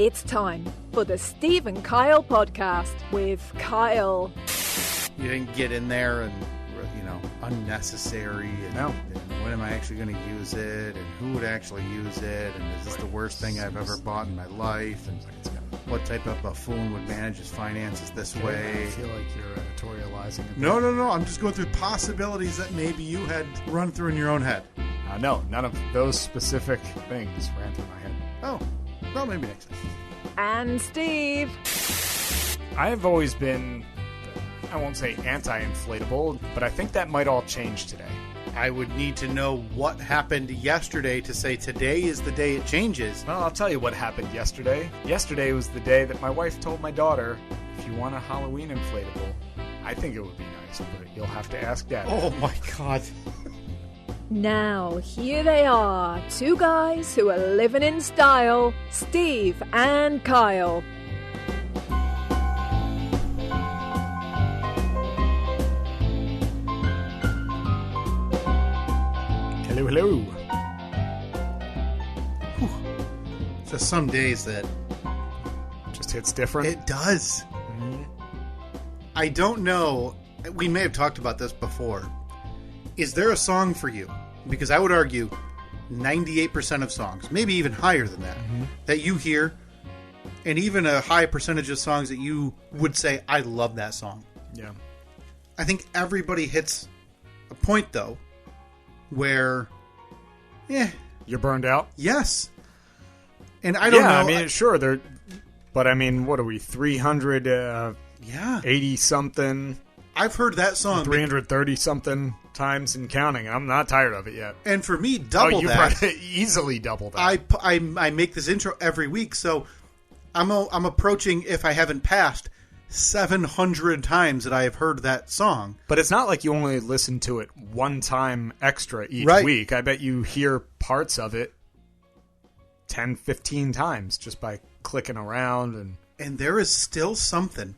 It's time for the Steve and Kyle podcast with Kyle. You didn't get in there and, unnecessary. And, no. And when am I actually going to use it? And who would actually use it? And is this the worst thing I've ever bought in my life? And what type of buffoon would manage his finances this way? I feel like you're editorializing. No. I'm just going through possibilities that maybe you had run through in your own head. No, none of those specific things ran through my head. Oh, well, maybe next time. And Steve. I have always been, I won't say anti-inflatable, but I think that might all change today. I would need to know what happened yesterday to say today is the day it changes. Well, I'll tell you what happened yesterday. Yesterday was the day that my wife told my daughter, if you want a Halloween inflatable, I think it would be nice, but you'll have to ask Dad. Oh my God. Now, here they are, two guys who are living in style, Steve and Kyle. Hello. Whew. Just some days that just hits different. It does. Mm-hmm. I don't know. We may have talked about this before. Is there a song for you? Because I would argue 98% of songs, maybe even higher than that, that you hear, and even a high percentage of songs that you would say, I love that song. Yeah. I think everybody hits a point, though, where, you're burned out? Yes. And I don't know. I mean, sure, but I mean, what are we, 380 something? I've heard that song 330 something times and counting. I'm not tired of it yet. And for me, double you that. Easily double that. I make this intro every week, so I'm approaching, if I haven't passed, 700 times that I have heard that song. But it's not like you only listen to it one time extra each week. I bet you hear parts of it 10, 15 times just by clicking around. And there is still something.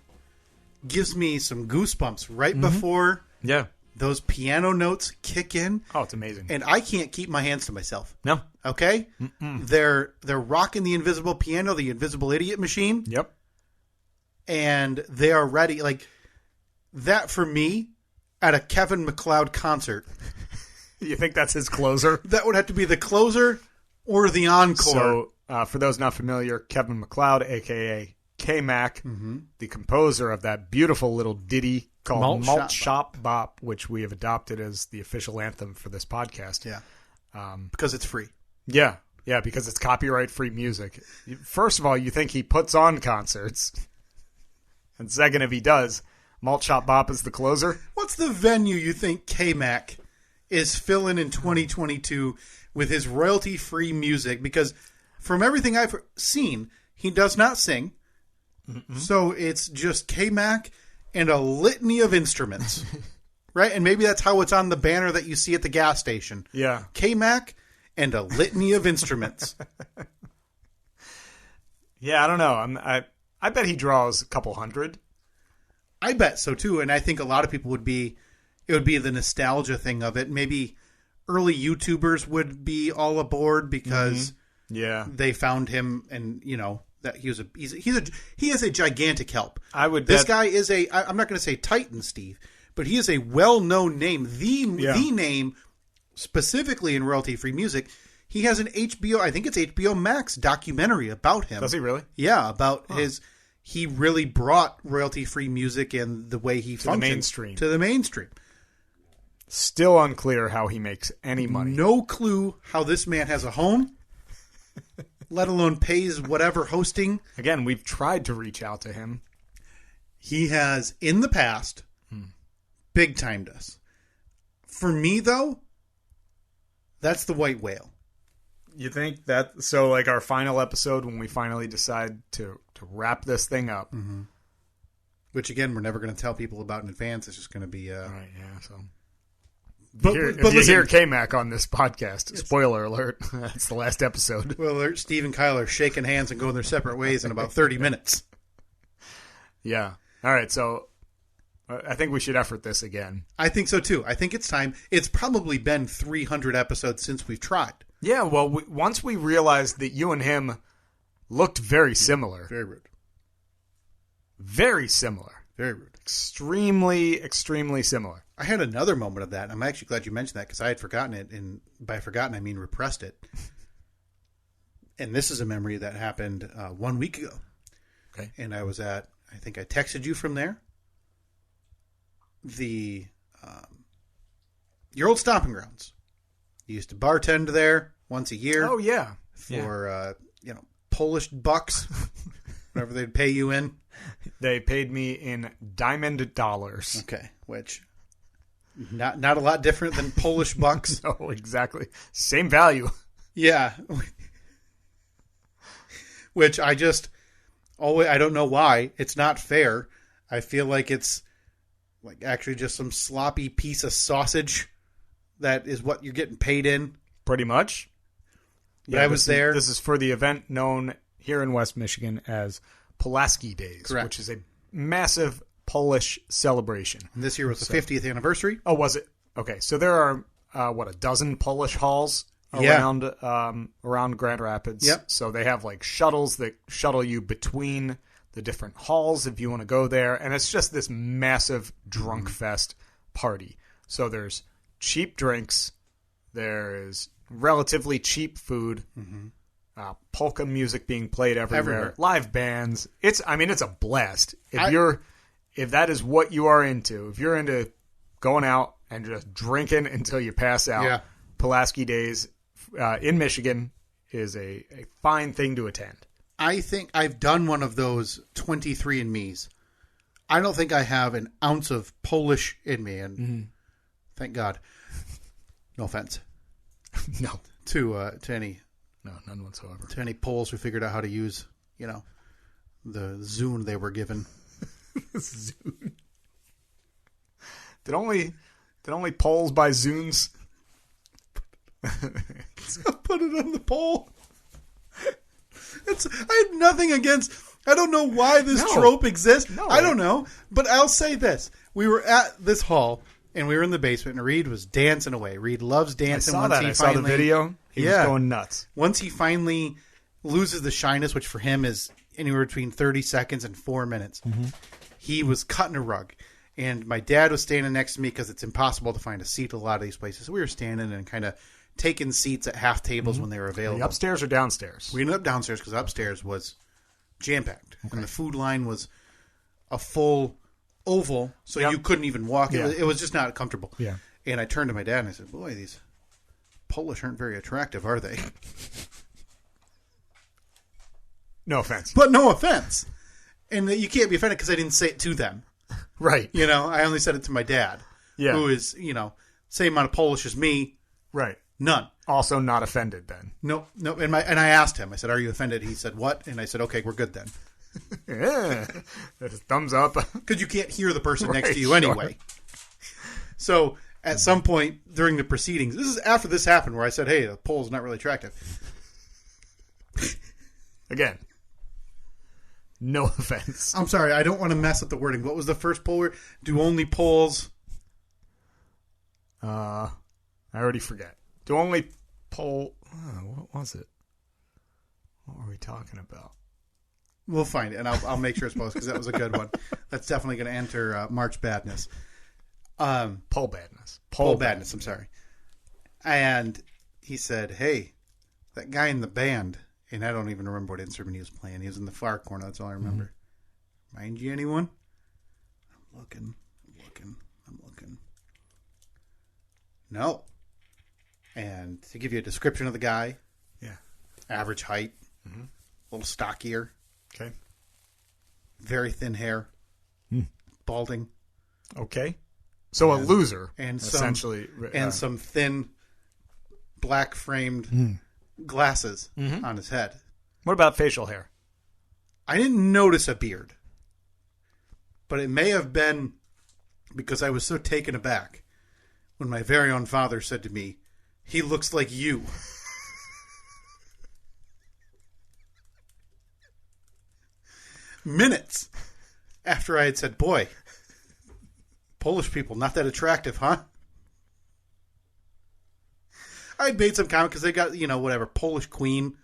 Gives me some goosebumps right before those piano notes kick in. Oh, it's amazing. And I can't keep my hands to myself. No. Okay? Mm-mm. They're rocking the invisible piano, the invisible idiot machine. Yep. And they are ready. Like, that for me, at a Kevin MacLeod concert. You think that's his closer? That would have to be the closer or the encore. So, for those not familiar, Kevin MacLeod, a.k.a. K-Mac, the composer of that beautiful little ditty called Malt Shop Bop, which we have adopted as the official anthem for this podcast. Yeah. Because it's free. Yeah, because it's copyright-free music. First of all, you think he puts on concerts. And second, if he does, Malt Shop Bop is the closer. What's the venue you think K-Mac is filling in 2022 with his royalty-free music? Because from everything I've seen, he does not sing. Mm-mm. So it's just K-Mac and a litany of instruments, right? And maybe that's how it's on the banner that you see at the gas station. Yeah. K-Mac and a litany of instruments. Yeah, I don't know. I bet he draws a couple hundred. I bet so too. And I think a lot of people it would be the nostalgia thing of it. Maybe early YouTubers would be all aboard because they found him and, that he is a gigantic help. This guy is I'm not going to say Titan, Steve, but he is a well-known name. The name specifically in royalty-free music. He has an I think it's HBO Max documentary about him. Does he really? Yeah, about he really brought royalty-free music and the way he functioned to the mainstream. Still unclear how he makes any money. No clue how this man has a home. Let alone pays whatever hosting. Again, we've tried to reach out to him. He has, in the past, big-timed us. For me, though, that's the white whale. You think that... So, like, our final episode, when we finally decide to wrap this thing up... Mm-hmm. Which, again, we're never going to tell people about in advance. It's just going to be... Right, yeah, so... But you hear K-Mac on this podcast, spoiler alert, that's the last episode. Well, Steve and Kyle are shaking hands and going their separate ways in about 30 minutes. Yeah. All right, so I think we should effort this again. I think so, too. I think it's time. It's probably been 300 episodes since we've tried. Yeah, well, once we realized that you and him looked very similar. Very rude. Very similar. Very rude. Extremely, extremely similar. I had another moment of that. I'm actually glad you mentioned that because I had forgotten it, and by forgotten I mean repressed it. And this is a memory that happened 1 week ago. Okay. And I was I think I texted you from there. Your old stomping grounds. You used to bartend there once a year. Oh, yeah. For, Polish bucks, whatever they'd pay you in. They paid me in diamond dollars. Okay, which not a lot different than Polish bucks. No, exactly. Same value. Yeah. Which I don't know why. It's not fair. I feel like it's like actually just some sloppy piece of sausage that is what you're getting paid in. Pretty much. But I was there. This is for the event known here in West Michigan as Pulaski Days, correct, which is a massive Polish celebration. And this year was the 50th anniversary. Oh, was it? Okay, so there are, a dozen Polish halls around Grand Rapids. Yep. So they have like shuttles that shuttle you between the different halls if you want to go there. And it's just this massive drunk fest party. So there's cheap drinks. There is relatively cheap food. Mm-hmm. Polka music being played everywhere. Live bands. It's a blast. If that is what you are into, if you're into going out and just drinking until you pass out, Pulaski Days in Michigan is a fine thing to attend. I think I've done one of those 23andMe's. I don't think I have an ounce of Polish in me, and thank God. No offense. No. To any. No, none whatsoever. To any Poles who figured out how to use, the Zune they were given. Zune. Did only Poles buy Zunes? Put it on the pole. I have nothing against. I don't know why this trope exists. No, I don't know, but I'll say this: we were at this hall and we were in the basement, and Reed was dancing away. Reed loves dancing. I saw the video. He was going nuts. Once he finally loses the shyness, which for him is anywhere between 30 seconds and 4 minutes, he was cutting a rug. And my dad was standing next to me because it's impossible to find a seat at a lot of these places. So we were standing and kind of taking seats at half tables when they were available. Upstairs or downstairs? We ended up downstairs because upstairs was jam-packed. Okay. And the food line was a full oval, so you couldn't even walk. Yeah. It was just not comfortable. Yeah. And I turned to my dad and I said, boy, these Polish aren't very attractive, are they? No offense. But no offense. And you can't be offended because I didn't say it to them. Right. I only said it to my dad. Yeah. Who is, same amount of Polish as me. Right. None. Also not offended then. No. And I asked him, I said, are you offended? He said, what? And I said, okay, we're good then. Yeah. Thumbs up. Because you can't hear the person next to you anyway. So at some point during the proceedings, this is after this happened, where I said, hey, the Pole's not really attractive. Again. No offense. I'm sorry, I don't want to mess up the wording. What was the first Pole word? Do only Poles... I already forget. Do only Pole... what was it? What were we talking about? We'll find it, and I'll make sure it's posted, because that was a good one. That's definitely going to enter March Badness. Pole Badness. Pole Badness, I'm sorry. And he said, hey, that guy in the band... And I don't even remember what instrument he was playing. He was in the far corner. That's all I remember. Mind you, anyone? I'm looking. No. And to give you a description of the guy. Yeah. Average height. A little stockier. Okay. Very thin hair. Balding. Okay. So a loser. And essentially. Some thin black framed... glasses on his head. What about facial hair? I didn't notice a beard, but it may have been because I was so taken aback when my very own father said to me, he looks like you. Minutes after I had said, boy, Polish people, not that attractive, huh? I made some comment because they got, whatever, Polish Queen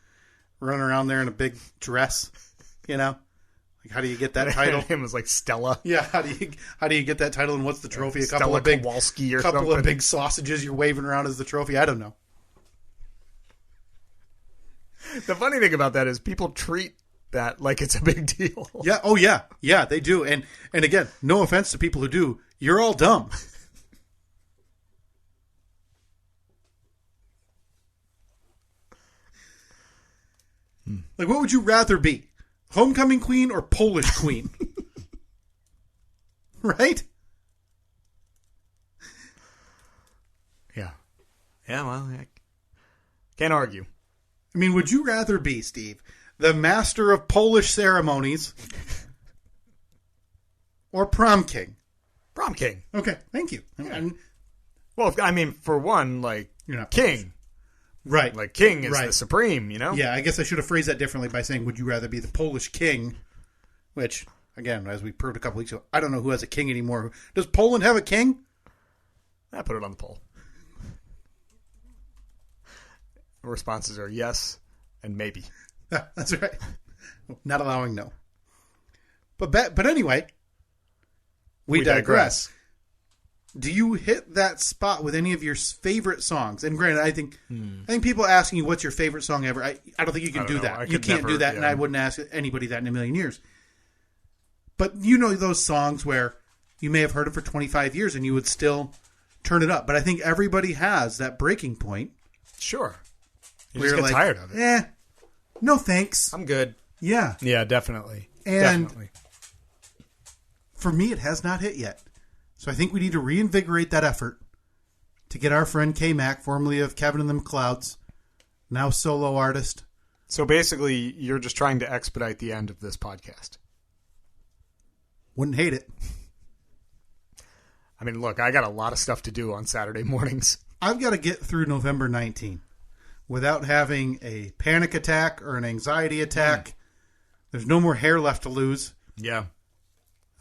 running around there in a big dress, you know? Like, how do you get that title? Her name was like Stella. Yeah, how do you get that title, and what's the trophy? A couple Stella of big Kowalski or couple something. of big sausages you're waving around as the trophy. I don't know. The funny thing about that is people treat that like it's a big deal. Yeah. Oh, yeah. Yeah, they do. And again, no offense to people who do. You're all dumb. Like, what would you rather be? Homecoming queen or Polish queen? Right? Yeah. Yeah, well, I can't argue. I mean, would you rather be, Steve, the master of Polish ceremonies or prom king? Prom king. Okay, thank you. Yeah. Well, I mean, for one, like, you're not king. Right. Like, king is the supreme, you know? Yeah, I guess I should have phrased that differently by saying, would you rather be the Polish king? Which, again, as we proved a couple weeks ago, I don't know who has a king anymore. Does Poland have a king? I put it on the poll. The responses are yes and maybe. Yeah, that's right. Not allowing no. But anyway, we digress. Do you hit that spot with any of your favorite songs? And granted, I think people asking you what's your favorite song ever. I don't think you can do that. You can't do that, and I wouldn't ask anybody that in a million years. But you know those songs where you may have heard it for 25 years and you would still turn it up. But I think everybody has that breaking point. Sure. You just get tired of it. No thanks. I'm good. Yeah. Yeah, definitely. And for me, it has not hit yet. So I think we need to reinvigorate that effort to get our friend K-Mac, formerly of Kevin and the MacLeods, now solo artist. So basically, you're just trying to expedite the end of this podcast. Wouldn't hate it. I mean, look, I got a lot of stuff to do on Saturday mornings. I've got to get through November 19 without having a panic attack or an anxiety attack. There's no more hair left to lose. Yeah.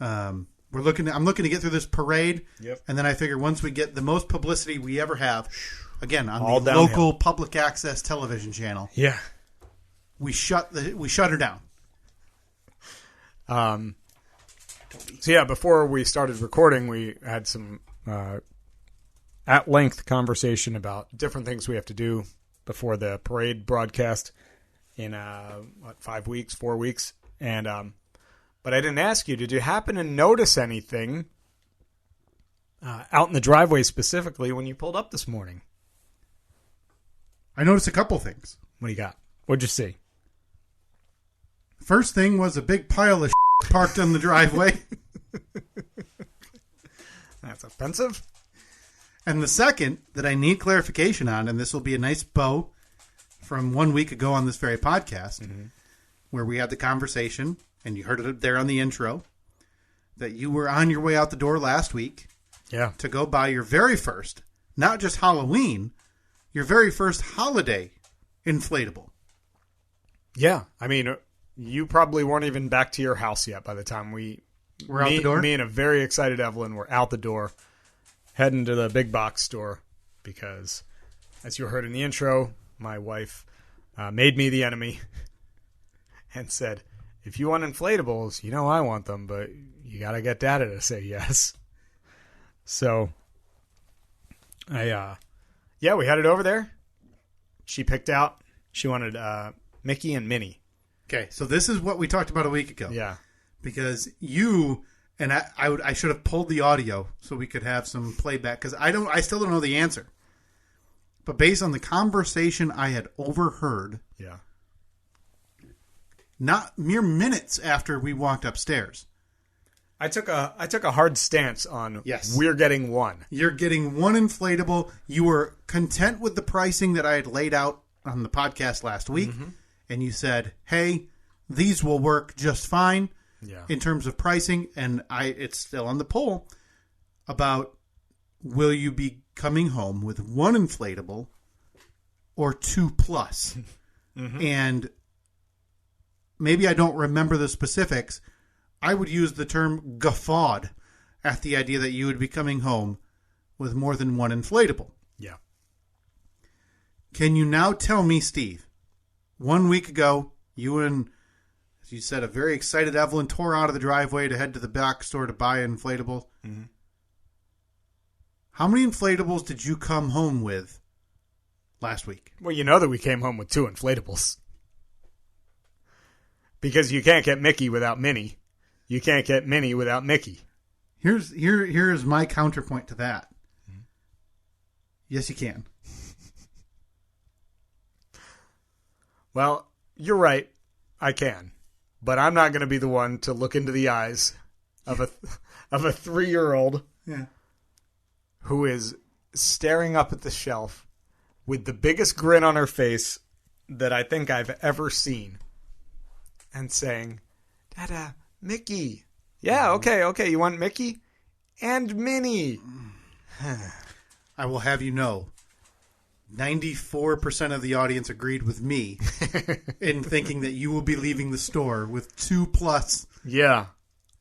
I'm looking to get through this parade. Yep. And then I figure once we get the most publicity we ever have, again, on all the downhill. local public access television channel. Yeah. We shut her down. So yeah, before we started recording, we had some at-length conversation about different things we have to do before the parade broadcast in 4 weeks, and but I didn't ask you. Did you happen to notice anything out in the driveway specifically when you pulled up this morning? I noticed a couple things. What do you got? What'd you see? First thing was a big pile of parked in the driveway. That's offensive. And the second that I need clarification on, and this will be a nice bow from 1 week ago on this very podcast, where we had the conversation, and you heard it there on the intro, that you were on your way out the door last week to go buy your very first, not just Halloween, your very first holiday inflatable. Yeah. I mean, you probably weren't even back to your house yet by the time we're out the door. Me and a very excited Evelyn were out the door, heading to the big box store because, as you heard in the intro, my wife made me the enemy and said, if you want inflatables, you know I want them, but you got to get Dada to say yes. So, we headed over there. She picked out, she wanted Mickey and Minnie. Okay, so this is what we talked about a week ago. Yeah. Because you and I should have pulled the audio so we could have some playback because I still don't know the answer. But based on the conversation I had overheard, not mere minutes after we walked upstairs, I took a hard stance on we're getting one. You're getting one inflatable. You were content with the pricing that I had laid out on the podcast last week, and you said, "Hey, these will work just fine." In terms of pricing, and it's still on the poll about will you be coming home with one inflatable or 2+? And maybe I don't remember the specifics. I would use the term guffawed at the idea that you would be coming home with more than one inflatable. Yeah. Can you now tell me, Steve, 1 week ago, you and, as you said, a very excited Evelyn tore out of the driveway to head to the back store to buy an inflatable. Mm-hmm. How many inflatables did you come home with last week? Well, you know that we came home with 2 inflatables. Because you can't get Mickey without Minnie. You can't get Minnie without Mickey. Here's my counterpoint to that. Mm-hmm. Yes, you can. Well, you're right. I can. But I'm not going to be the one to look into the eyes of a 3-year-old who is staring up at the shelf with the biggest grin on her face that I think I've ever seen and saying, Dada, Mickey. Yeah, okay. You want Mickey? And Minnie. I will have you know, 94% of the audience agreed with me in thinking that you will be leaving the store with 2+. Yeah.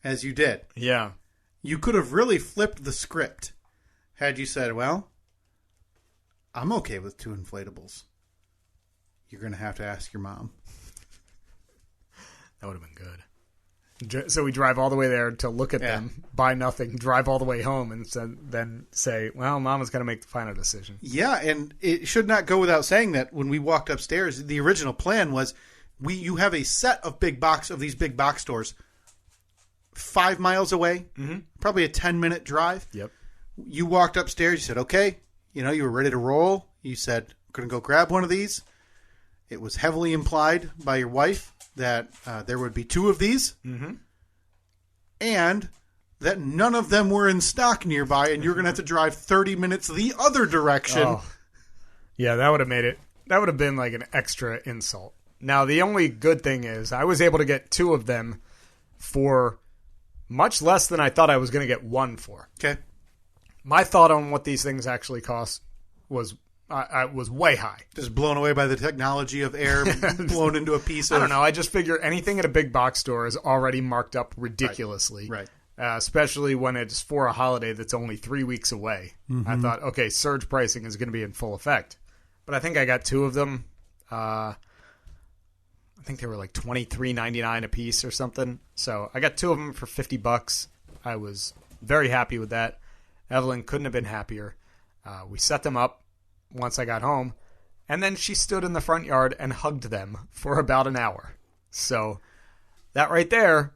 As you did. Yeah. You could have really flipped the script had you said, well, I'm okay with 2 inflatables. You're going to have to ask your mom. That would have been good. So we drive all the way there to look at them, buy nothing, drive all the way home, and then say, well, Mama's going to make the final decision. Yeah, and it should not go without saying that when we walked upstairs, the original plan was you have a set of big box stores 5 miles away, probably a 10-minute drive. Yep. You walked upstairs, you said, okay, you were ready to roll. You said, I'm going to go grab one of these. It was heavily implied by your wife that there would be 2 of these, and that none of them were in stock nearby, and you're going to have to drive 30 minutes the other direction. Oh. Yeah, that would have made it. That would have been like an extra insult. Now, the only good thing is I was able to get 2 of them for much less than I thought I was going to get 1 for. Okay. My thought on what these things actually cost was way high. Just blown away by the technology of air blown into a piece of... I don't know. I just figure anything at a big box store is already marked up ridiculously. Right. Especially when it's for a holiday that's only 3 weeks away. I thought, okay, surge pricing is going to be in full effect. But I think I got 2 of them. I think they were like $23.99 a piece or something. So I got 2 of them for $50. I was very happy with that. Evelyn couldn't have been happier. We set them up once I got home, and then she stood in the front yard and hugged them for about an hour. So that right there,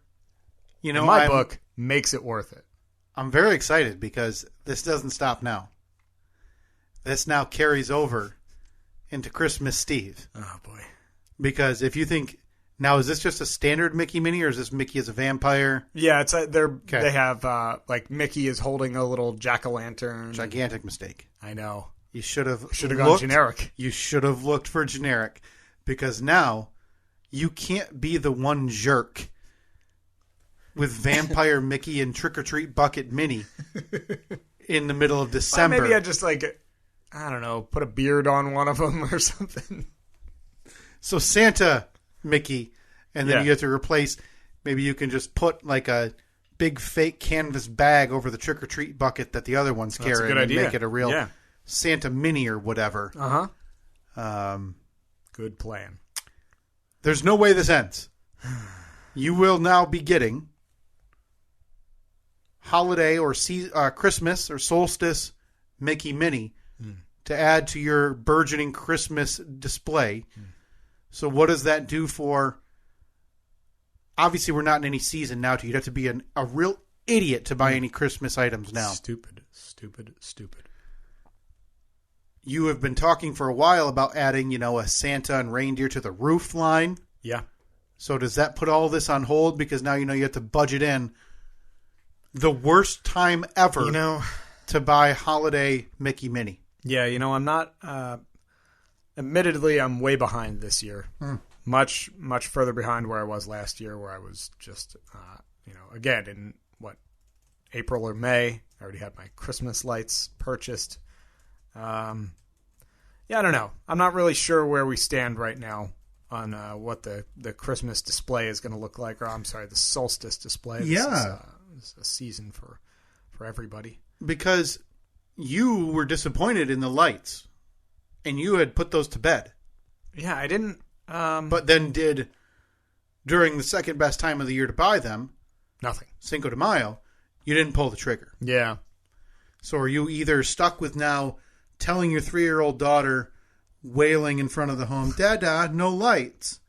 in my book, makes it worth it. I'm very excited because this doesn't stop now. This now carries over into Christmas Eve. Oh, boy. Because if you think, now is this just a standard Mickey Minnie, or is this Mickey as a vampire? Yeah, it's they have, like, Mickey is holding a little jack-o'-lantern. Gigantic mistake. I know. You should have gone generic. You should have looked for generic, because now you can't be the one jerk with Vampire Mickey and Trick or Treat Bucket Minnie in the middle of December. Well, maybe I just I don't know, put a beard on one of them or something. So Santa Mickey, and then you have to replace. Maybe you can just put like a big fake canvas bag over the Trick or Treat bucket that the other ones carry, and make it a real. Yeah. Santa Mini or whatever. Good plan. There's no way this ends. You will now be getting holiday or Christmas or solstice Mickey Minnie to add to your burgeoning Christmas display. So what does that do for... Obviously, we're not in any season now. You'd have to be a real idiot to buy any Christmas items now. Stupid. You have been talking for a while about adding, a Santa and reindeer to the roof line. Yeah. So does that put all this on hold? Because now you have to budget in the worst time ever to buy holiday Mickey Minnie. Yeah, I'm not... admittedly, I'm way behind this year. Much, much further behind where I was last year, where I was just, again, in, April or May. I already had my Christmas lights purchased. I don't know. I'm not really sure where we stand right now on what the Christmas display is going to look like. Or, I'm sorry, the solstice display. Yeah. This is a season for everybody. Because you were disappointed in the lights, and you had put those to bed. Yeah, I didn't but then did during the second best time of the year to buy them, nothing. Cinco de Mayo, you didn't pull the trigger. Yeah. So are you either stuck with now telling your 3-year-old daughter, wailing in front of the home, Dada, no lights?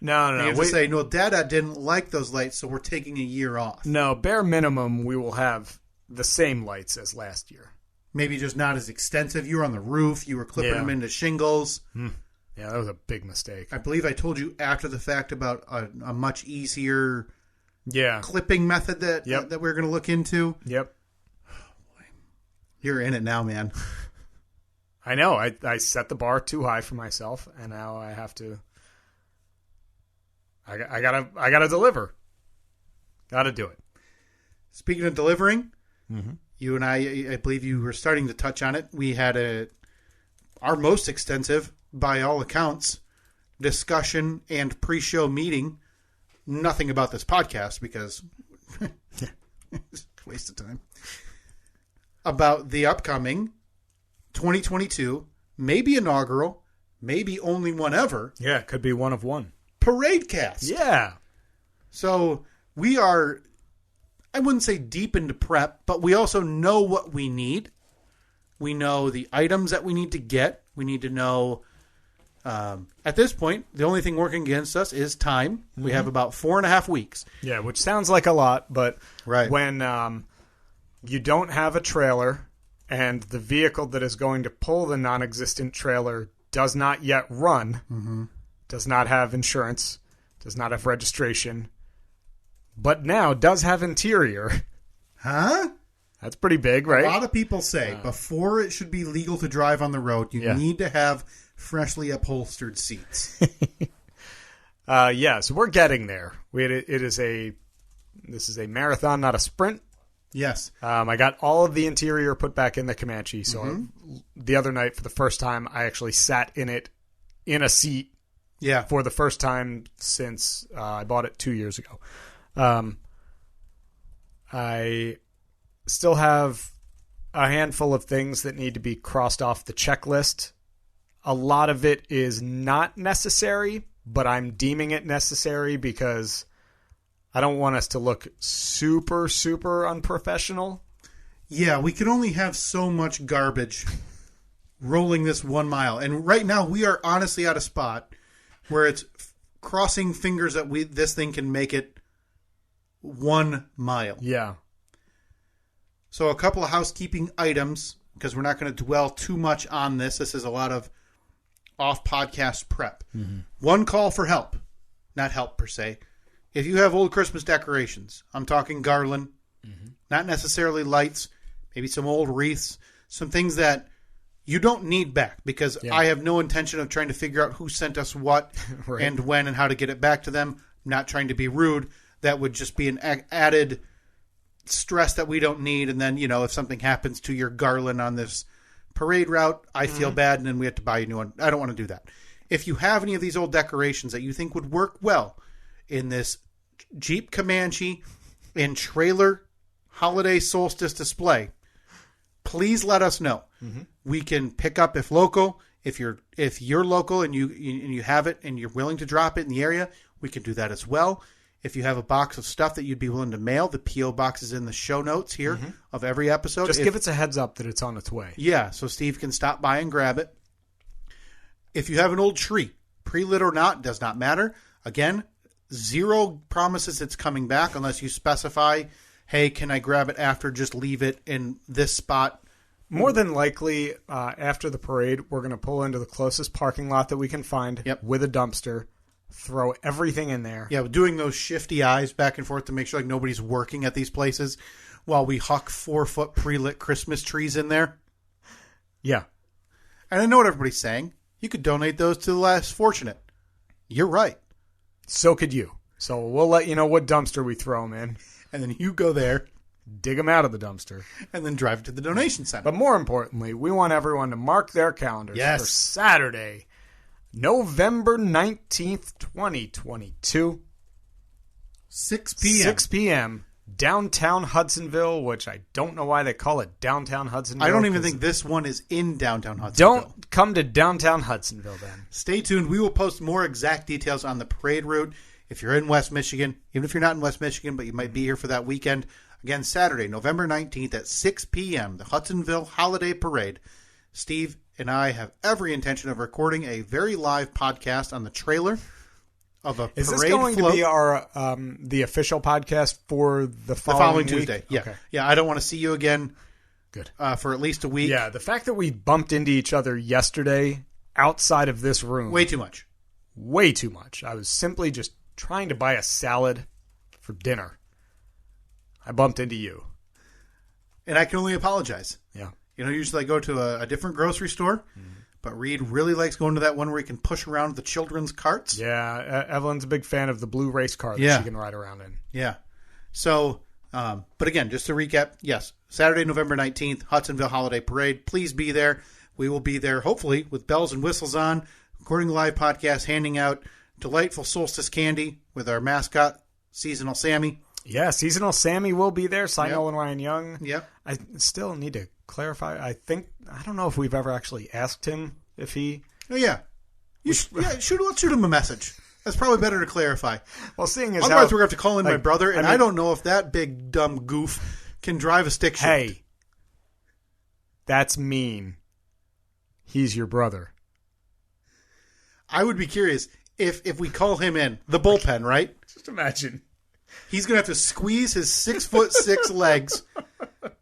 No. You have to say, no, Dada didn't like those lights, so we're taking a year off. No, bare minimum, we will have the same lights as last year. Maybe just not as extensive. You were on the roof. You were clipping them into shingles. Yeah, that was a big mistake. I believe I told you after the fact about a much easier clipping method that we're going to look into. Yep. Oh, boy. You're in it now, man. I know. I set the bar too high for myself, and now I have to. I gotta deliver. Gotta do it. Speaking of delivering, you and I believe you were starting to touch on it. We had our most extensive, by all accounts, discussion and pre-show meeting. Nothing about this podcast because it's a waste of time. About the upcoming 2022, maybe inaugural, maybe only one ever. Yeah, it could be one of one. Parade cast. Yeah. So we are, I wouldn't say deep into prep, but we also know what we need. We know the items that we need to get. We need to know, at this point, the only thing working against us is time. We have about 4.5 weeks. Yeah, which sounds like a lot, but when you don't have a trailer and the vehicle that is going to pull the non-existent trailer does not yet run, does not have insurance, does not have registration, but now does have interior. Huh? That's pretty big, right? A lot of people say before it should be legal to drive on the road, you need to have freshly upholstered seats. So we're getting there. This is a marathon, not a sprint. Yes. I got all of the interior put back in the Comanche. So the other night, for the first time, I actually sat in it in a seat. Yeah. For the first time since I bought it 2 years ago. I still have a handful of things that need to be crossed off the checklist. A lot of it is not necessary, but I'm deeming it necessary because I don't want us to look super, super unprofessional. Yeah, we can only have so much garbage rolling this 1 mile. And right now we are honestly at a spot where it's crossing fingers that this thing can make it 1 mile. Yeah. So a couple of housekeeping items, because we're not going to dwell too much on this. This is a lot of off-podcast prep. One call for help. Not help, per se. If you have old Christmas decorations, I'm talking garland, not necessarily lights, maybe some old wreaths, some things that you don't need back, because I have no intention of trying to figure out who sent us what and when and how to get it back to them. I'm not trying to be rude. That would just be an added stress that we don't need. And then, if something happens to your garland on this parade route, I feel bad, and then we have to buy a new one. I don't want to do that. If you have any of these old decorations that you think would work well in this Jeep Comanche and trailer holiday solstice display, please let us know. We can pick up if local. If you're local and you have it and you're willing to drop it in the area, we can do that as well. If you have a box of stuff that you'd be willing to mail, the P.O. box is in the show notes here of every episode. Just give us a heads up that it's on its way. Yeah, so Steve can stop by and grab it. If you have an old tree, pre-lit or not, does not matter. Again, zero promises it's coming back unless you specify, hey, can I grab it after? Just leave it in this spot. More than likely, after the parade, we're going to pull into the closest parking lot that we can find with a dumpster, throw everything in there. Yeah, doing those shifty eyes back and forth to make sure like nobody's working at these places while we huck 4-foot pre-lit Christmas trees in there. Yeah. And I know what everybody's saying. You could donate those to the less fortunate. You're right. So could you. So we'll let you know what dumpster we throw them in. And then you go there, dig them out of the dumpster, and then drive it to the donation center. But more importantly, we want everyone to mark their calendars for Saturday, November 19th, 2022. 6 p.m. 6 p.m. downtown Hudsonville, which I don't know why they call it downtown Hudsonville. I don't even think this one is in downtown Hudsonville. Don't come to downtown Hudsonville then. Stay tuned. We will post more exact details on the parade route. If you're in West Michigan, even if you're not in West Michigan, but you might be here for that weekend. Again, Saturday, November 19th at 6 p.m., the Hudsonville Holiday Parade. Steve and I have every intention of recording a very live podcast on the trailer of a parade. Is this going to be our the official podcast for the following Tuesday? Week? Yeah, okay. Yeah. I don't want to see you again. Good. For at least a week. Yeah, the fact that we bumped into each other yesterday outside of this room. Way too much. Way too much. I was simply just trying to buy a salad for dinner. I bumped into you. And I can only apologize. Yeah. Usually I go to a different grocery store, but Reed really likes going to that one where he can push around the children's carts. Yeah, Evelyn's a big fan of the blue race car that she can ride around in. Yeah. So, but again, just to recap, yes, Saturday, November 19th, Hudsonville Holiday Parade. Please be there. We will be there, hopefully, with bells and whistles on, recording a live podcast, handing out delightful solstice candy with our mascot, Seasonal Sammy. Yeah, Seasonal Sammy will be there. Simon and Ryan Young. Yep. I still need to clarify. I don't know if we've ever actually asked him if he... Oh, yeah. Let's shoot him a message. That's probably better to clarify. Well, seeing as otherwise we're going to have to call in my brother, and I don't know if that big dumb goof can drive a stick shift. Hey, that's mean. He's your brother. I would be curious if we call him in the bullpen, right? Just imagine. He's going to have to squeeze his 6'6" legs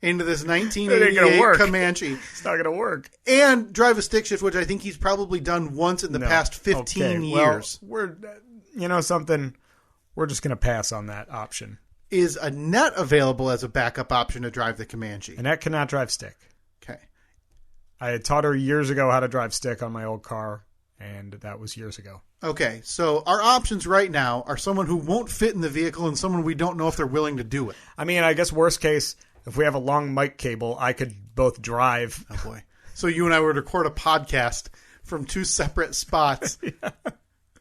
into this 1988 Comanche. It's not going to work. And drive a stick shift, which I think he's probably done once in the past 15 years. Well, something. We're just going to pass on that option. Is Annette available as a backup option to drive the Comanche? Annette cannot drive stick. Okay. I had taught her years ago how to drive stick on my old car, and that was years ago. Okay, so our options right now are someone who won't fit in the vehicle and someone we don't know if they're willing to do it. I mean, I guess worst case, if we have a long mic cable, I could both drive. Oh, boy. So you and I would record a podcast from two separate spots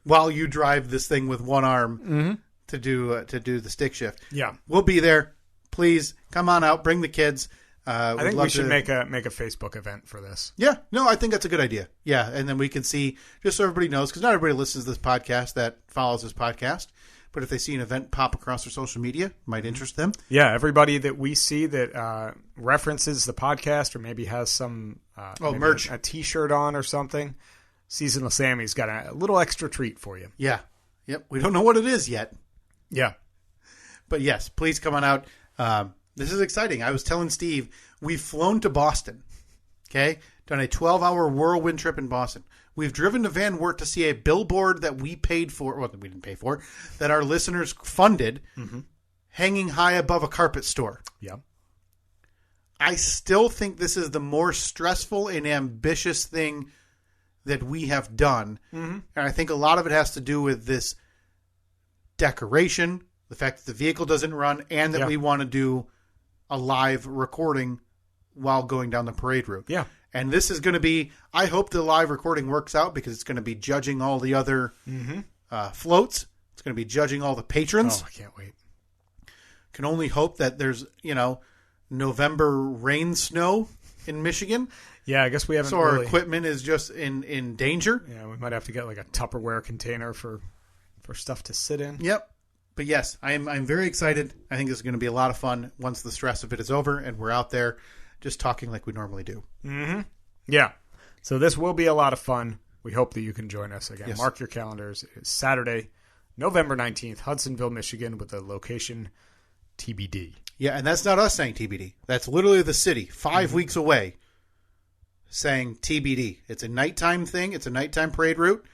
while you drive this thing with one arm to do the stick shift. Yeah. We'll be there. Please come on out. Bring the kids. I think we should make a Facebook event for this. Yeah, no, I think that's a good idea. Yeah, and then we can see, just so everybody knows, because not everybody listens to this podcast that follows this podcast, but if they see an event pop across their social media, it might interest them. Yeah, everybody that we see that references the podcast or maybe has some merch, a T-shirt on or something, Seasonal Sammy's got a little extra treat for you. Yeah, yep. We don't know what it is yet. Yeah, but yes, please come on out. This is exciting. I was telling Steve, we've flown to Boston, okay? Done a 12-hour whirlwind trip in Boston. We've driven to Van Wert to see a billboard that we paid for, well, we didn't pay for, that our listeners funded, hanging high above a carpet store. Yeah. I still think this is the more stressful and ambitious thing that we have done. And I think a lot of it has to do with this decoration, the fact that the vehicle doesn't run, and that we want to do a live recording while going down the parade route. Yeah. And this is going to be, I hope the live recording works out because it's going to be judging all the other floats. It's going to be judging all the patrons. Oh, I can't wait. Can only hope that there's, November rain snow in Michigan. Yeah, I guess we haven't So our equipment is just in danger. Yeah, we might have to get like a Tupperware container for stuff to sit in. Yep. But yes, I'm very excited. I think this is going to be a lot of fun once the stress of it is over and we're out there just talking like we normally do. Mm-hmm. Yeah. So this will be a lot of fun. We hope that you can join us again. Yes. Mark your calendars. It's Saturday, November 19th, Hudsonville, Michigan, with the location TBD. Yeah, and that's not us saying TBD. That's literally the city 5 weeks away saying TBD. It's a nighttime thing. It's a nighttime parade route.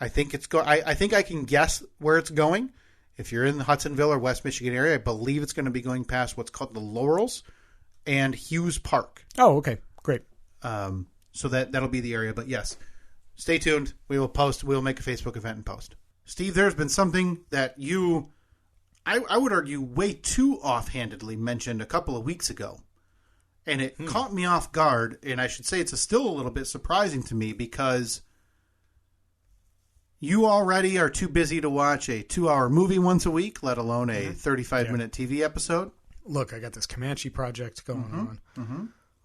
I think I think I can guess where it's going. If you're in the Hudsonville or West Michigan area, I believe it's going to be going past what's called the Laurels and Hughes Park. Oh, okay. Great. So that'll be the area. But yes, stay tuned. We will post. We'll make a Facebook event and post. Steve, there's been something that I would argue, way too offhandedly mentioned a couple of weeks ago. And it caught me off guard. And I should say it's still a little bit surprising to me because You already are too busy to watch a 2-hour movie once a week, let alone a 35-minute TV episode. Look, I got this Comanche project going on. Mm-hmm.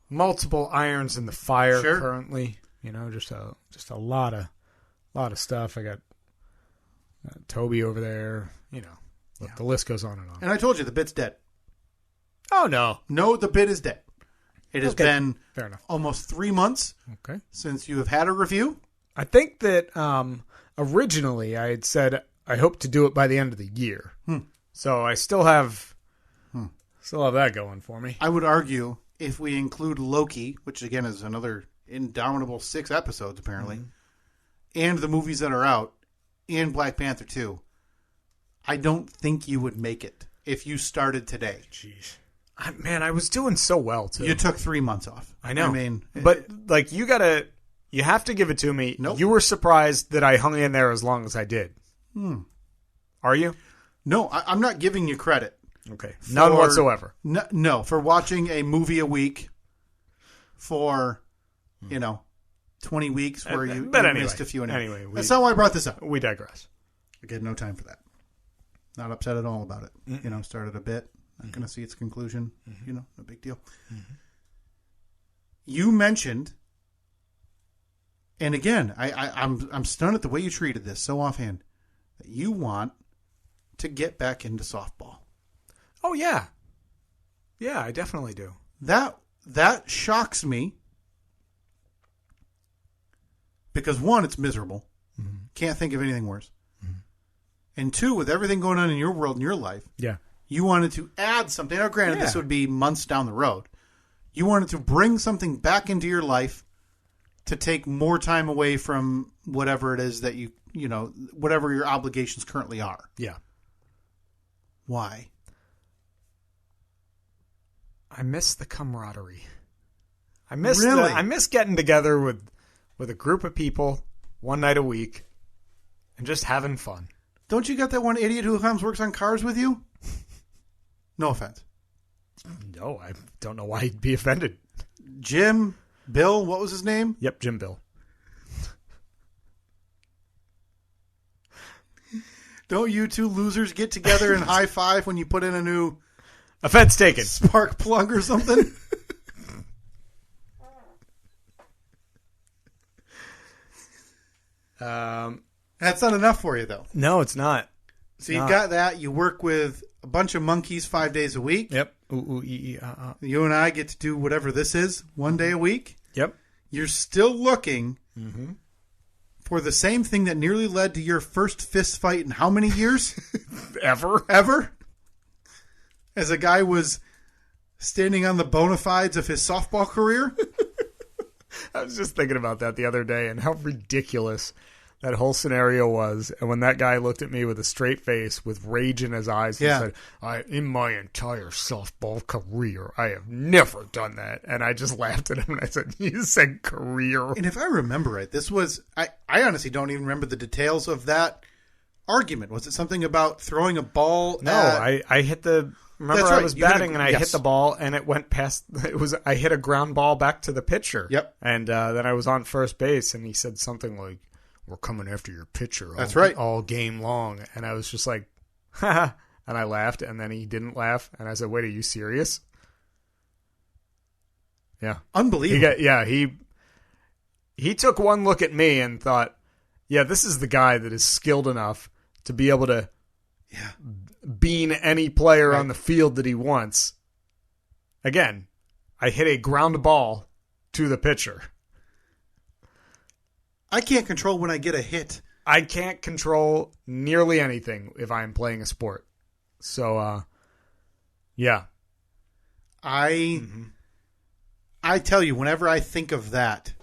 Multiple irons in the fire currently. You know, just a lot of stuff. I got Toby over there. You know, look, the list goes on and on. And I told you the bit's dead. Oh no, the bit is dead. It has been almost 3 months since you have had a review. I think that originally I had said I hope to do it by the end of the year. So I still have that going for me. I would argue if we include Loki, which again is another indomitable 6 episodes apparently, and the movies that are out, and Black Panther 2, I don't think you would make it if you started today. Jeez. I was doing so well, too. You took 3 months off. I know. I mean, but, like, you have to give it to me. Nope. You were surprised that I hung in there as long as I did. Are you? No, I'm not giving you credit. Okay. None whatsoever. No, for watching a movie a week for, 20 weeks where you missed a few. Anyway. That's not why I brought this up. We digress. I get no time for that. Not upset at all about it. Started a bit. Not going to see its conclusion. No big deal. You mentioned, and again, I'm stunned at the way you treated this so offhand, that you want to get back into softball. Oh, yeah. Yeah, I definitely do. That shocks me because, one, it's miserable. Can't think of anything worse. And two, with everything going on in your world and your life, you wanted to add something. Now, granted, this would be months down the road. You wanted to bring something back into your life to take more time away from whatever it is that whatever your obligations currently are. Yeah. Why? I miss the camaraderie. I miss getting together with a group of people one night a week and just having fun. Don't you got that one idiot who comes works on cars with you? No offense. No, I don't know why he'd be offended. Jim, Bill, what was his name? Yep, Jim Bill. Don't you two losers get together and high five when you put in a new offense taken spark plug or something? That's not enough for you, though. No, it's not. So you've got that. You work with a bunch of monkeys 5 days a week. Yep. You and I get to do whatever this is 1 day a week. Yep. You're still looking for the same thing that nearly led to your first fist fight in how many years? Ever? As a guy was standing on the bona fides of his softball career? I was just thinking about that the other day and how ridiculous that whole scenario was. And when that guy looked at me with a straight face with rage in his eyes and said, in my entire softball career, I have never done that. And I just laughed at him and I said, you said career. And if I remember right, this was, I honestly don't even remember the details of that argument. Was it something about throwing a ball? No, I hit the... Remember, I was batting and I hit the ball and it went past. I hit a ground ball back to the pitcher. Yep. And then I was on first base and he said something like, "We're coming after your pitcher." That's right. All game long. And I was just like, "Ha!" And I laughed and then he didn't laugh and I said, "Wait, are you serious?" Yeah. Unbelievable. He took one look at me and thought, "Yeah, this is the guy that is skilled enough to be able to." Yeah. Being any player on the field that he wants. Again, I hit a ground ball to the pitcher. I can't control when I get a hit. I can't control nearly anything if I'm playing a sport. So, yeah. I tell you, whenever I think of that,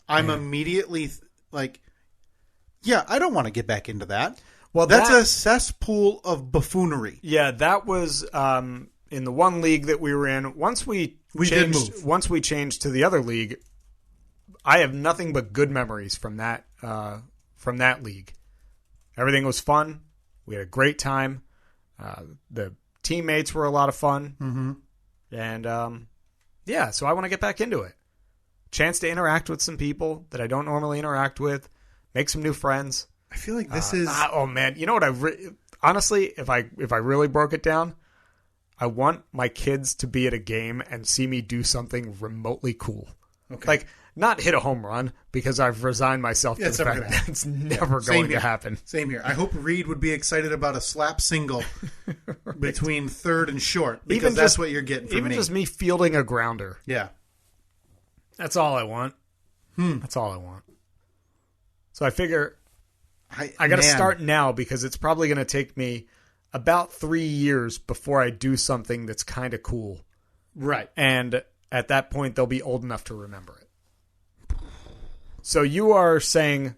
I'm immediately like, yeah, I don't want to get back into that. Well, that's a cesspool of buffoonery. Yeah, that was in the one league that we were in. Once we changed to the other league, I have nothing but good memories from that league. Everything was fun. We had a great time. The teammates were a lot of fun, and so I want to get back into it. Chance to interact with some people that I don't normally interact with, make some new friends. I feel like this is... oh, man. You know what honestly, if I really broke it down, I want my kids to be at a game and see me do something remotely cool. Okay. Like, not hit a home run, because I've resigned myself to the fact that it's never going to happen. Same here. I hope Reed would be excited about a slap single right. between third and short, because that's what you're getting from me. Even just me fielding a grounder. Yeah. That's all I want. That's all I want. So I figure I got to start now, because it's probably going to take me about 3 years before I do something that's kind of cool. Right. And at that point, they'll be old enough to remember it. So you are saying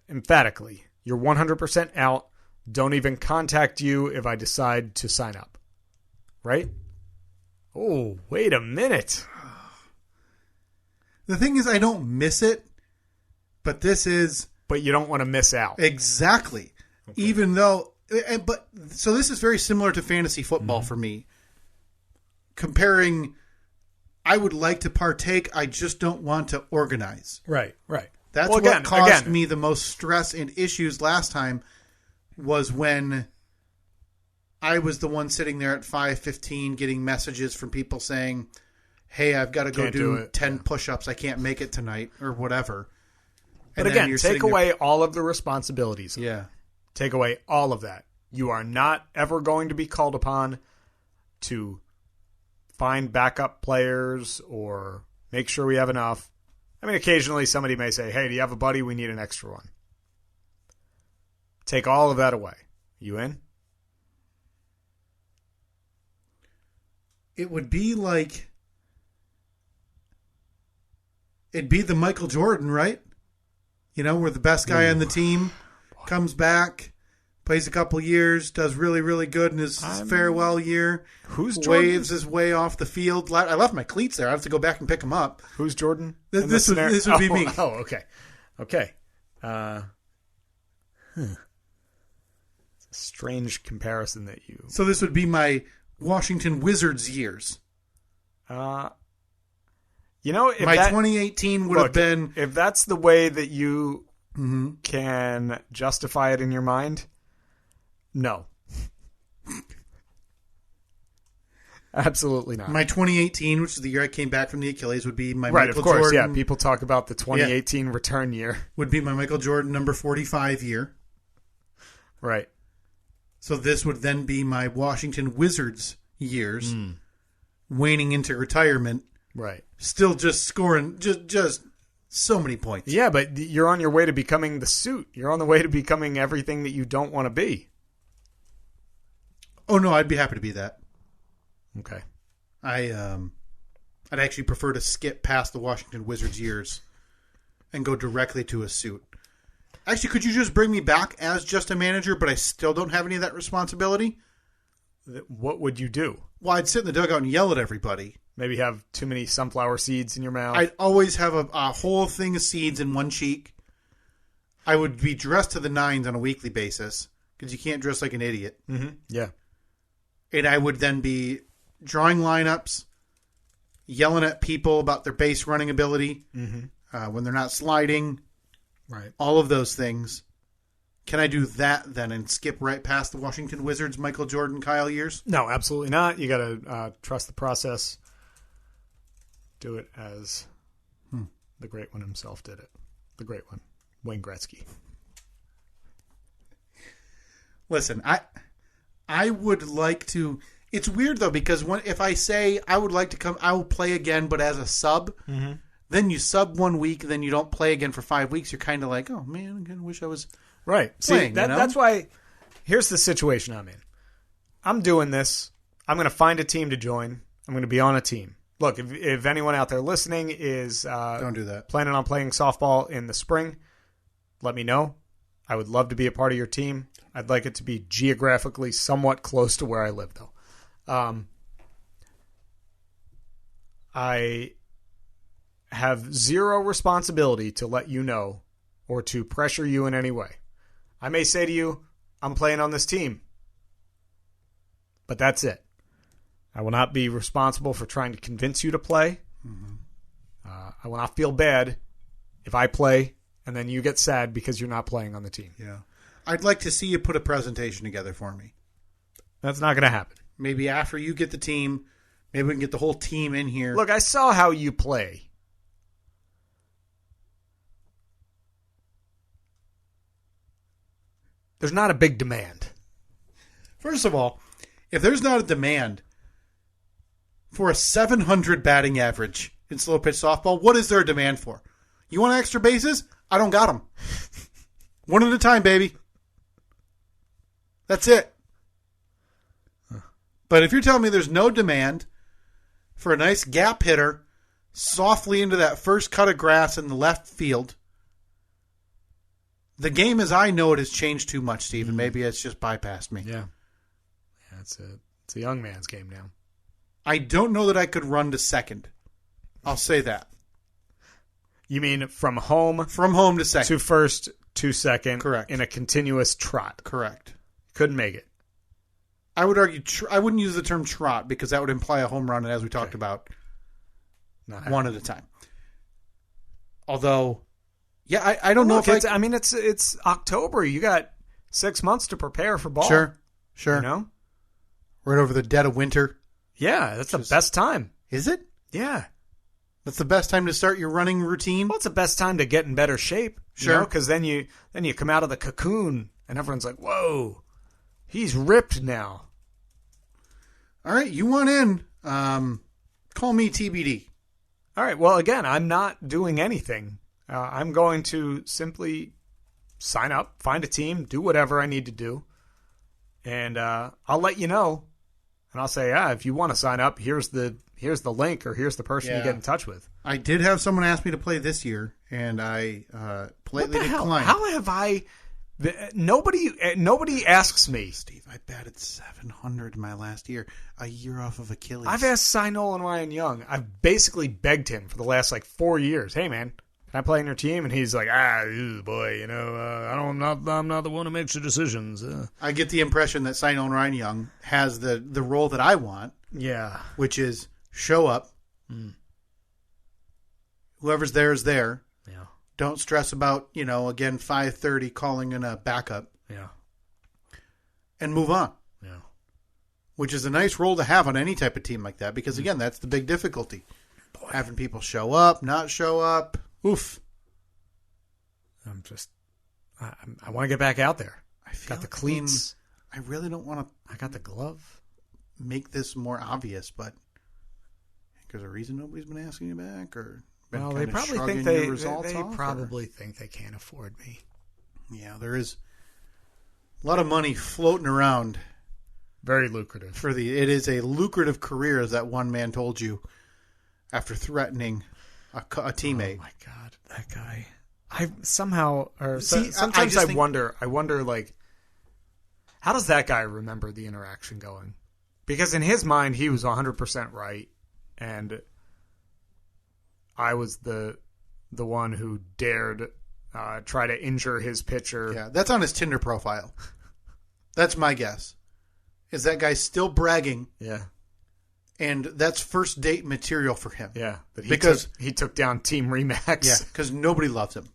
emphatically, you're 100% out. Don't even contact you if I decide to sign up. Right? Oh, wait a minute. The thing is, I don't miss it, but this is... But you don't want to miss out. Exactly. Okay. Even though... So this is very similar to fantasy football for me. Comparing... I would like to partake. I just don't want to organize. Right. That's what caused me the most stress and issues last time, was when I was the one sitting there at 5:15 getting messages from people saying, hey, I've got to go do 10 push-ups. I can't make it tonight, or whatever. But again, take away all of the responsibilities. Yeah. Take away all of that. You are not ever going to be called upon to find backup players or make sure we have enough. I mean, occasionally somebody may say, hey, do you have a buddy? We need an extra one. Take all of that away. You in? It would be like... It'd be the Michael Jordan, right? You know, where the best guy on the team comes back, plays a couple years, does really, really good in his farewell year. Who's Jordan? Waves his way off the field. I left my cleats there. I have to go back and pick them up. Who's Jordan? This would be me. Oh, okay. Okay. It's a strange comparison that you... So this would be my Washington Wizards years. You know, if my 2018 would have been... If that's the way that you can justify it in your mind, no. Absolutely not. My 2018, which is the year I came back from the Achilles, would be my Michael Jordan. Right, of course, Jordan. Yeah. People talk about the 2018 return year. Would be my Michael Jordan number 45 year. Right. So this would then be my Washington Wizards years, waning into retirement. Right. Still just scoring just so many points. Yeah, but you're on your way to becoming the suit. You're on the way to becoming everything that you don't want to be. Oh, no, I'd be happy to be that. Okay. I'd actually prefer to skip past the Washington Wizards years and go directly to a suit. Actually, could you just bring me back as just a manager, but I still don't have any of that responsibility? What would you do? Well, I'd sit in the dugout and yell at everybody. Maybe have too many sunflower seeds in your mouth. I'd always have a whole thing of seeds in one cheek. I would be dressed to the nines on a weekly basis, because you can't dress like an idiot. Mm-hmm. Yeah. And I would then be drawing lineups, yelling at people about their base running ability, when they're not sliding, right? All of those things. Can I do that then and skip right past the Washington Wizards, Michael Jordan, Kyle years? No, absolutely not. You got to trust the process. Do it as the great one himself did it. The great one, Wayne Gretzky. Listen, I would like to... It's weird, though, because if I say I would like to come, I will play again, but as a sub, then you sub 1 week, then you don't play again for 5 weeks. You're kind of like, oh, man, I wish I was right. playing. See, that's why... Here's the situation I'm in. I'm doing this. I'm going to find a team to join. I'm going to be on a team. Look, if anyone out there listening is don't do that. Planning on playing softball in the spring, let me know. I would love to be a part of your team. I'd like it to be geographically somewhat close to where I live, though. I have zero responsibility to let you know or to pressure you in any way. I may say to you, I'm playing on this team, but that's it. I will not be responsible for trying to convince you to play. I will not feel bad if I play and then you get sad because you're not playing on the team. Yeah. I'd like to see you put a presentation together for me. That's not going to happen. Maybe after you get the team, maybe we can get the whole team in here. Look, I saw how you play. There's not a big demand. First of all, if there's not a demand for a 700 batting average in slow pitch softball, what is there a demand for? You want extra bases? I don't got them. One at a time, baby. That's it. But if you're telling me there's no demand for a nice gap hitter softly into that first cut of grass in the left field, the game as I know it has changed too much, Steve, and maybe it's just bypassed me. Yeah, it's a young man's game now. I don't know that I could run to second. I'll say that. You mean from home? From home to second. To first, to second. Correct. In a continuous trot. Correct. Couldn't make it. I would argue, I wouldn't use the term trot because that would imply a home run, and as we talked about, one at a time. Although, yeah, I don't know if it's October. You got 6 months to prepare for ball. Sure. You know? Right over the dead of winter. Yeah, that's the best time. Is it? Yeah. That's the best time to start your running routine? Well, it's the best time to get in better shape. Sure. Because then you come out of the cocoon and everyone's like, whoa, he's ripped now. All right, you want in. Call me TBD. All right, well, again, I'm not doing anything. I'm going to simply sign up, find a team, do whatever I need to do. And I'll let you know. And I'll say, if you want to sign up, here's the link or here's the person you get in touch with. I did have someone ask me to play this year, and I politely declined. How have I... Nobody asks me. Steve, I batted 700 my last year, a year off of Achilles. I've asked Cy Nolan Ryan Young. I've basically begged him for the last 4 years. Hey, man, can I play in your team? And he's like, boy, I'm not the one who makes the decisions. I get the impression that Cy Nolan Ryan Young has the role that I want. Yeah, which is show up. Whoever's there is there. Yeah. Don't stress about, again, 5:30 calling in a backup. Yeah. And move on. Yeah. Which is a nice role to have on any type of team like that because, again, that's the big difficulty. Boy. Having people show up, not show up. Oof. I want to get back out there. I got the cleats. I really don't want to. I got the glove. Make this more obvious, but there's a reason nobody's been asking you back or... Well, they probably think think they can't afford me. Yeah, there is a lot of money floating around. Very lucrative. It is a lucrative career, as that one man told you after threatening a teammate. Oh my God, that guy! Sometimes I wonder, how does that guy remember the interaction going? Because in his mind, he was 100% right, and I was the one who dared try to injure his pitcher. Yeah, that's on his Tinder profile. That's my guess. Is that guy still bragging? Yeah. And that's first date material for him. Yeah. Because he took down Team Remax. Yeah, because nobody loves him.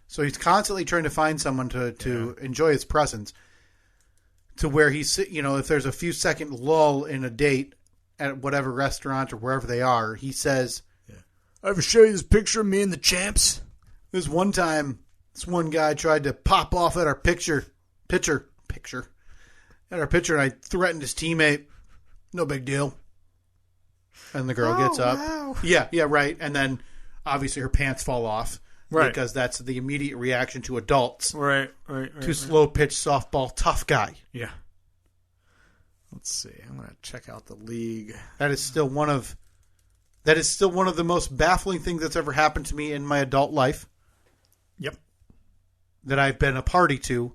So he's constantly trying to find someone to enjoy his presence to where he's, if there's a few second lull in a date at whatever restaurant or wherever they are, he says... I ever show you this picture of me and the champs? This one time, this one guy tried to pop off at our pitcher, and I threatened his teammate. No big deal. And the girl gets up. Wow. Yeah, right. And then, obviously, her pants fall off. Right. Because that's the immediate reaction to adults. Right. To slow pitch softball tough guy. Yeah. Let's see. I'm going to check out the league. That is still one of the most baffling things that's ever happened to me in my adult life. Yep. That I've been a party to.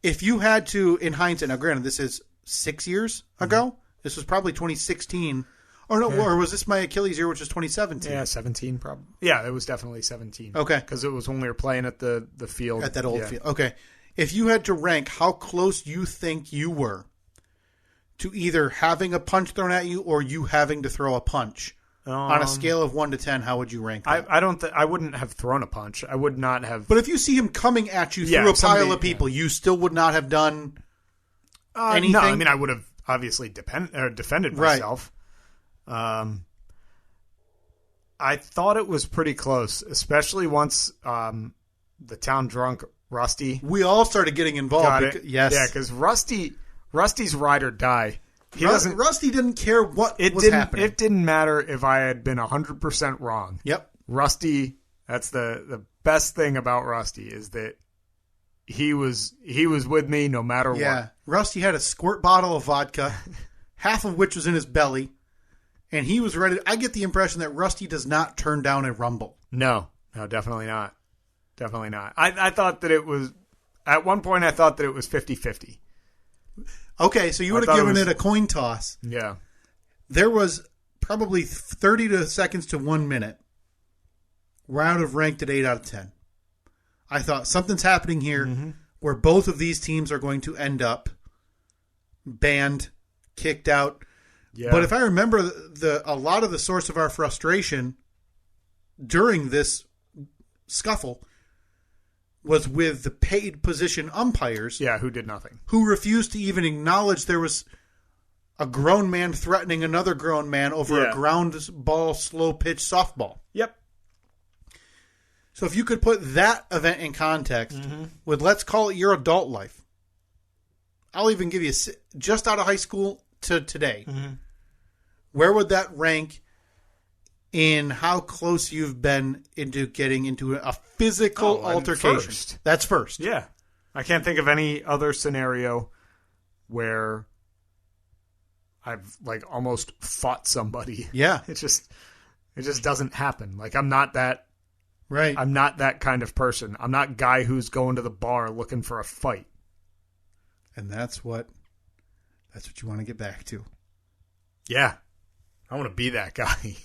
If you had to, in hindsight, now granted, this is 6 years ago. Mm-hmm. This was probably 2016. Or no, or was this my Achilles year, which was 2017? Yeah, 17 probably. Yeah, it was definitely 17. Okay. Because it was when we were playing at the field. At that old field. Okay. If you had to rank how close you think you were to either having a punch thrown at you or you having to throw a punch. On a scale of 1 to 10, how would you rank that? I wouldn't have thrown a punch. I would not have. But if you see him coming at you through a pile of people, you still would not have done anything? No, I mean, I would have obviously defended myself. Right. I thought it was pretty close, especially once the town drunk Rusty. We all started getting involved. Yes. Yeah, because Rusty's ride or die. Rusty didn't care what was happening. It didn't matter if I had been 100% wrong. Yep. Rusty, that's the best thing about Rusty is that he was with me no matter what. Yeah. Rusty had a squirt bottle of vodka, half of which was in his belly, and he was ready. I get the impression that Rusty does not turn down a rumble. No, definitely not. Definitely not. I thought that it was, at one point I thought that it was 50-50. Okay, so you would have given it a coin toss. Yeah. There was probably 30 seconds to 1 minute where I would have ranked it 8 out of 10. I thought something's happening here where both of these teams are going to end up banned, kicked out. Yeah. But if I remember, a lot of the source of our frustration during this scuffle was with the paid position umpires. Yeah, who did nothing. Who refused to even acknowledge there was a grown man threatening another grown man over a ground ball, slow pitch softball. Yep. So if you could put that event in context with, let's call it your adult life. I'll even give you just out of high school to today. Where would that rank in how close you've been into getting into a physical altercation? First. That's first. Yeah. I can't think of any other scenario where I've almost fought somebody. Yeah. It just doesn't happen. I'm not that right. I'm not that kind of person. I'm not guy who's going to the bar looking for a fight. And that's what you want to get back to. Yeah. I want to be that guy.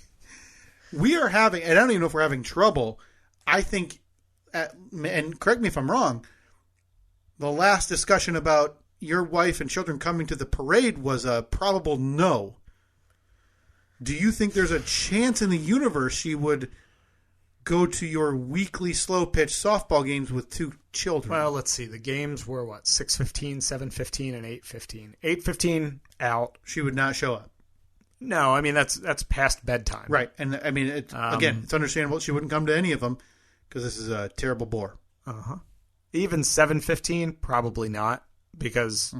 We are having, and I don't even know if we're having trouble, I think, and correct me if I'm wrong, the last discussion about your wife and children coming to the parade was a probable no. Do you think there's a chance in the universe she would go to your weekly slow-pitch softball games with 2 children? Well, let's see. The games were, 6:15, 7:15, and 8:15. 8:15 out. She would not show up. No, I mean, that's past bedtime. Right. And, I mean, again, it's understandable she wouldn't come to any of them because this is a terrible bore. Uh-huh. Even 7:15, probably not, because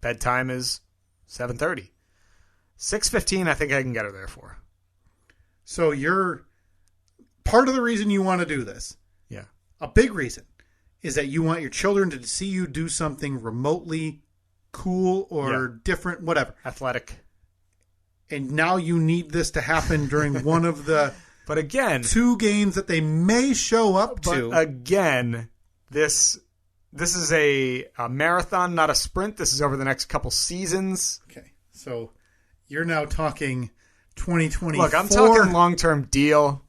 bedtime is 7:30. 6:15, I think I can get her there for. So you're part of the reason you want to do this. Yeah. A big reason is that you want your children to see you do something remotely cool or different, whatever. Athletic. And now you need this to happen during one of the but again 2 games that they may show up to. But again, this is a marathon, not a sprint. This is over the next couple seasons. Okay. So you're now talking 2024. Look, I'm talking long-term deal.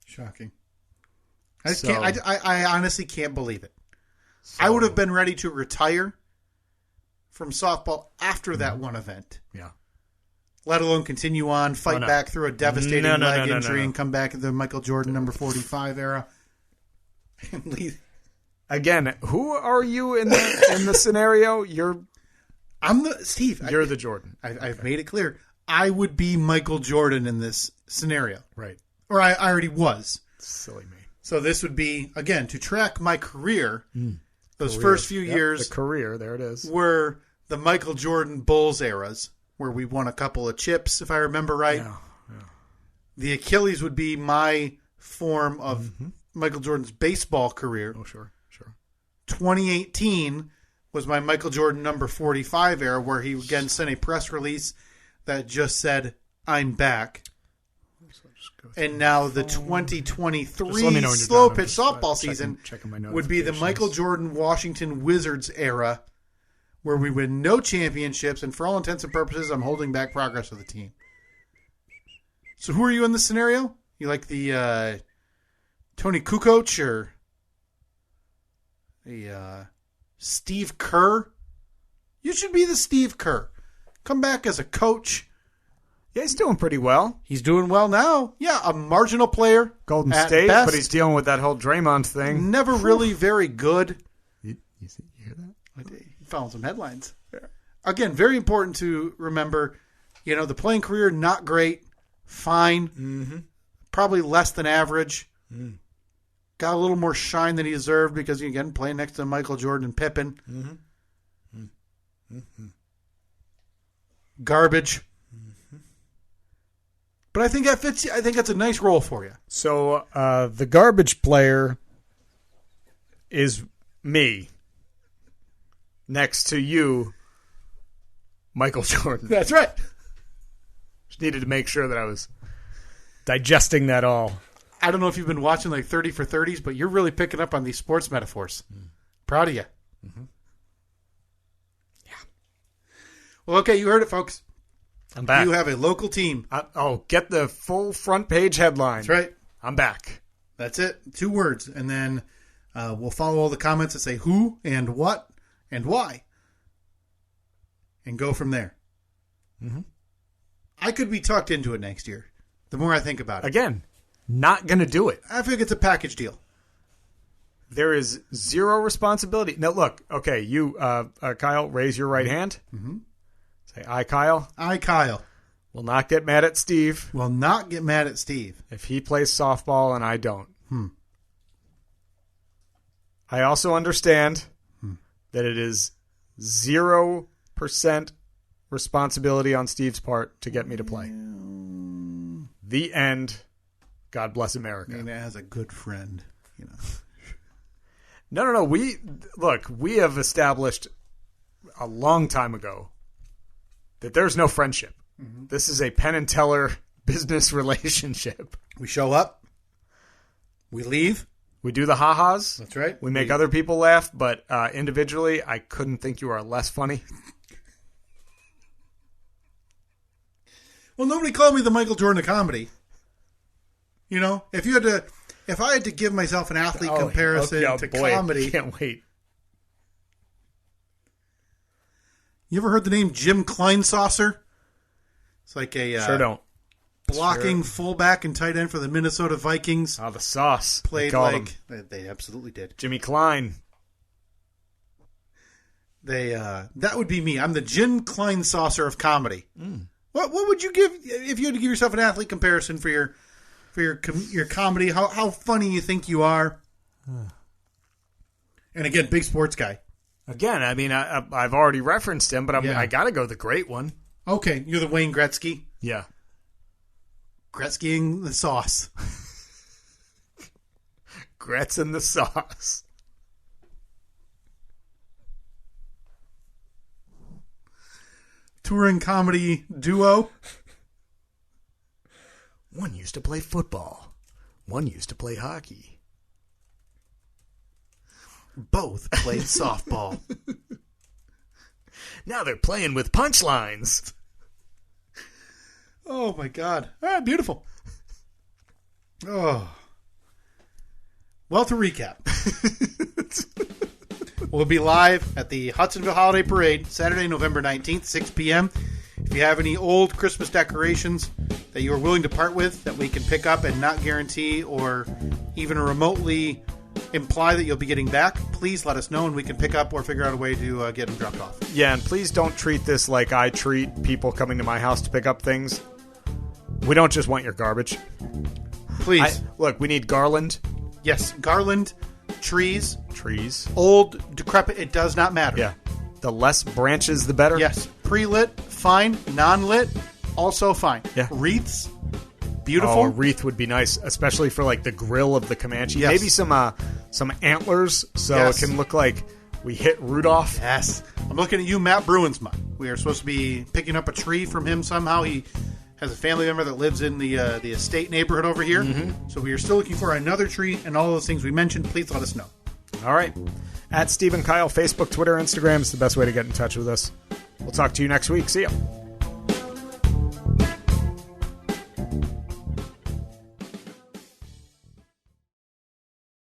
Shocking. I honestly can't believe it. So, I would have been ready to retire from softball after that one event. Yeah. Let alone continue on, fight back through a devastating leg injury and come back in the Michael Jordan number 45 era. Again, who are you in the scenario? I'm the Steve. You're the Jordan. I've made it clear. I would be Michael Jordan in this scenario. Right. Or I already was. Silly me. So this would be, again, to track my career. Those first few years. The career, there it is. Were the Michael Jordan Bulls eras, where we won a couple of chips, if I remember right. Yeah. The Achilles would be my form of Michael Jordan's baseball career. Oh, sure. 2018 was my Michael Jordan number 45 era, where he again sent a press release that just said, "I'm back." And now the 2023 slow pitch softball season would be the Michael Jordan Washington Wizards era, where we win no championships, and for all intents and purposes, I'm holding back progress of the team. So who are you in this scenario? You like the Tony Kukoc or the Steve Kerr? You should be the Steve Kerr, come back as a coach. Yeah, he's doing pretty well. He's doing well now. Yeah, a marginal player. Golden State, best, but he's dealing with that whole Draymond thing. Never really very good. You hear that? I did. You found some headlines. Yeah. Again, very important to remember, the playing career, not great. Fine. Mm-hmm. Probably less than average. Mm. Got a little more shine than he deserved because, again, playing next to Michael Jordan and Pippen. Mm-hmm. Mm-hmm. Garbage. But I think that fits. I think that's a nice role for you. So the garbage player is me next to you, Michael Jordan. That's right. Just needed to make sure that I was digesting that all. I don't know if you've been watching like 30 for 30s, but you're really picking up on these sports metaphors. Proud of you. Mm-hmm. Yeah. Well, okay, you heard it, folks. I'm back. You have a local team. Get the full front page headline. That's right. I'm back. That's it. 2 words. And then we'll follow all the comments that say who and what and why. And go from there. Mm-hmm. I could be tucked into it next year. The more I think about it. Again, not going to do it. I think it's a package deal. There is zero responsibility. Now, look. Okay, you, Kyle, raise your right hand. Mm-hmm. Say, I, Kyle. I, Kyle. Will not get mad at Steve. Will not get mad at Steve. If he plays softball and I don't. I also understand that it is 0% responsibility on Steve's part to get me to play. The end. God bless America. As a good friend, No. We have established a long time ago that there's no friendship. Mm-hmm. This is a Penn and Teller business relationship. We show up. We leave. We do the ha-has. That's right. We make other people laugh, but individually, I couldn't think you are less funny. Well, nobody called me the Michael Jordan of comedy. If I had to give myself an athlete comparison to comedy. I can't wait. You ever heard the name Jim Kleinsasser? It's like a sure don't. Blocking fullback and tight end for the Minnesota Vikings. Oh, the sauce. Played like they absolutely did. Jimmy Klein. That would be me. I'm the Jim Kleinsasser of comedy. Mm. What would you give if you had to give yourself an athlete comparison for your comedy? How funny you think you are? And again, big sports guy. Again, I mean, I've already referenced him, but I got to go the great one. Okay, you're the Wayne Gretzky. Yeah. Gretzkying the sauce. Gretz in the sauce. Touring comedy duo. One used to play football. One used to play hockey. Both played softball. Now they're playing with punchlines. Oh, my God. Ah, beautiful. Oh. Well, to recap. We'll be live at the Hudsonville Holiday Parade, Saturday, November 19th, 6 p.m. If you have any old Christmas decorations that you are willing to part with that we can pick up and not guarantee or even remotely imply that you'll be getting back, please let us know and we can pick up or figure out a way to get them dropped off. Yeah, and please don't treat this like I treat people coming to my house to pick up things. We don't just want your garbage. Please. Look, we need garland. Yes, garland, trees. Old, decrepit, it does not matter. Yeah. The less branches, the better. Yes. Pre-lit, fine. Non-lit, also fine. Yeah. Wreaths, beautiful. Oh, a wreath would be nice, especially for like the grill of the Comanche. Yes. Maybe some antlers so it can look like we hit Rudolph. Yes. I'm looking at you, Matt Bruinsma. We are supposed to be picking up a tree from him somehow. He has a family member that lives in the estate neighborhood over here. Mm-hmm. So we are still looking for another tree and all those things we mentioned. Please let us know. All right. At Steve and Kyle, Facebook, Twitter, Instagram is the best way to get in touch with us. We'll talk to you next week. See ya.